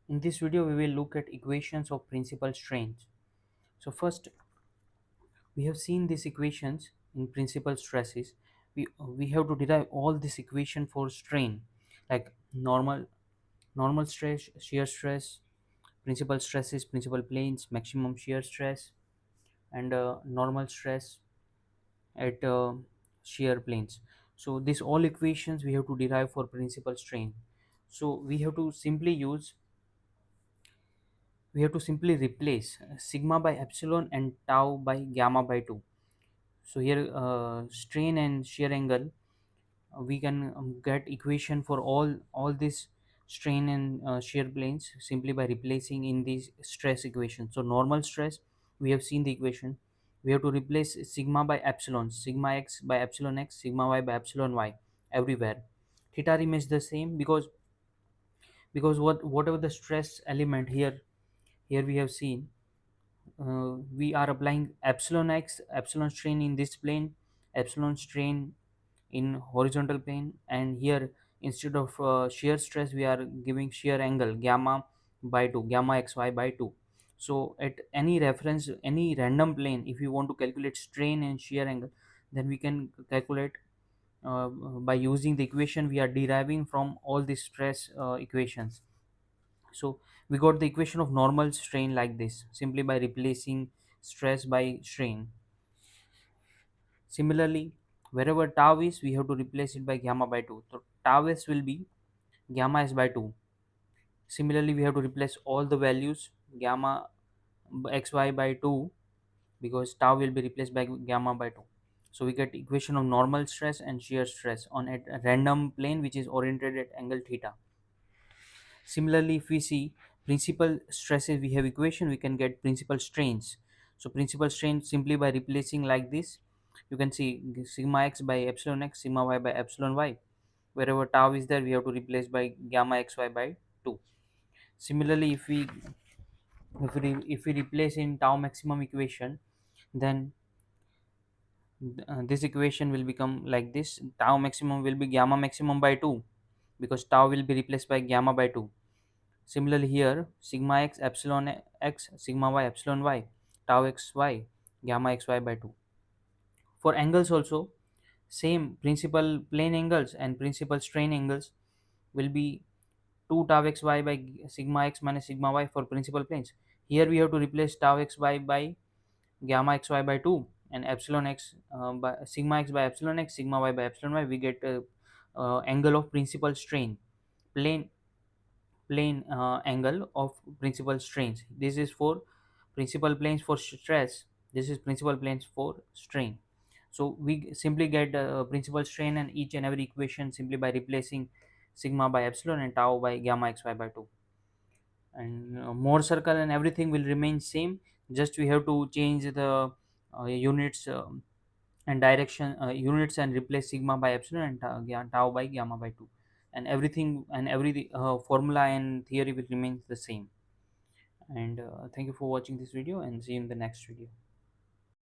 In this video, we will look at equations of principal strains. So first, we have seen these equations in principal stresses. We have to derive all this equation for strain, like normal stress, shear stress, principal stresses, principal planes, maximum shear stress, and normal stress at shear planes. So these all equations we have to derive for principal strain. So we have to simply replace sigma by epsilon and tau by gamma by 2. So here strain and shear angle, we can get equation for all this strain and shear planes simply by replacing in these stress equation. So normal stress, we have seen the equation. We have to replace sigma by epsilon, sigma x by epsilon x, sigma y by epsilon y everywhere. Theta remains the same because whatever the stress element here we have seen, we are applying epsilon x, epsilon strain in this plane, epsilon strain in horizontal plane, and here instead of shear stress we are giving shear angle gamma by 2, gamma xy by 2. So at any reference, any random plane, if you want to calculate strain and shear angle, then we can calculate by using the equation we are deriving from all the stress equations. So we got the equation of normal strain like this, simply by replacing stress by strain. Similarly, wherever tau is, we have to replace it by gamma by 2. So tau s will be gamma s by 2. Similarly, we have to replace all the values gamma xy by 2, because tau will be replaced by gamma by 2. So we get equation of normal stress and shear stress on a random plane which is oriented at angle theta. Similarly, if we see principal stresses, we have equation, we can get principal strains. So principal strain simply by replacing like this, you can see sigma x by epsilon x, sigma y by epsilon y. Wherever tau is there, we have to replace by gamma xy by 2. Similarly, if we replace in tau maximum equation, then this equation will become like this. Tau maximum will be gamma maximum by 2, because tau will be replaced by gamma by 2. Similarly here, sigma x epsilon x, sigma y epsilon y, tau x y, gamma x y by 2. For angles also, same principal plane angles and principal strain angles will be 2 tau x y by sigma x minus sigma y for principal planes. Here we have to replace tau x y by gamma x y by 2, and epsilon x by sigma x by epsilon x, sigma y by epsilon y, we get angle of principal strain, plane angle of principal strains. This is for principal planes for stress, this is principal planes for strain. So we simply get principal strain and each and every equation simply by replacing sigma by epsilon and tau by gamma xy by 2. And more circle and everything will remain same, just we have to change the units and direction units, and replace sigma by epsilon and tau by gamma by 2, and everything and every formula and theory will remain the same. And thank you for watching this video, and see you in the next video.